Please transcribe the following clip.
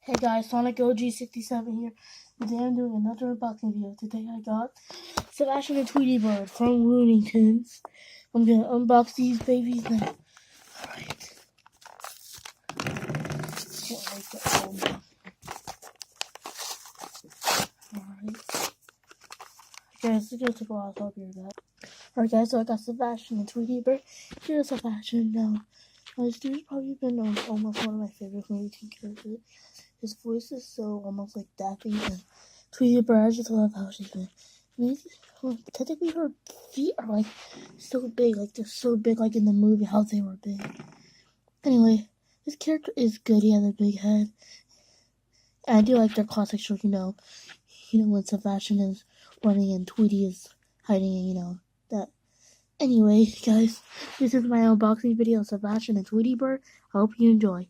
Hey guys, Sonic OG67 here. Today I'm doing another unboxing video. Today I got Sebastian and Tweety Bird from Looney Tunes. I'm gonna unbox these babies now. Alright. Can't wait to unbox. Alright. Guys, it's gonna take a while, so I'll be right back. Alright guys, so I got Sebastian and Tweety Bird. Here's Sebastian now. This dude's probably been almost one of my favorite Looney Tunes characters. His voice is so almost like Daffy, and Tweety Bird, I just love how she's been. Technically her feet are like so big, like they're so big, like in the movie how they were big. Anyway, this character is good. He has a big head, and I do like their classic short. You know when Sebastian is running and Tweety is hiding, and that. Anyway, guys, this is my unboxing video of Sebastian and Tweety Bird. I hope you enjoy.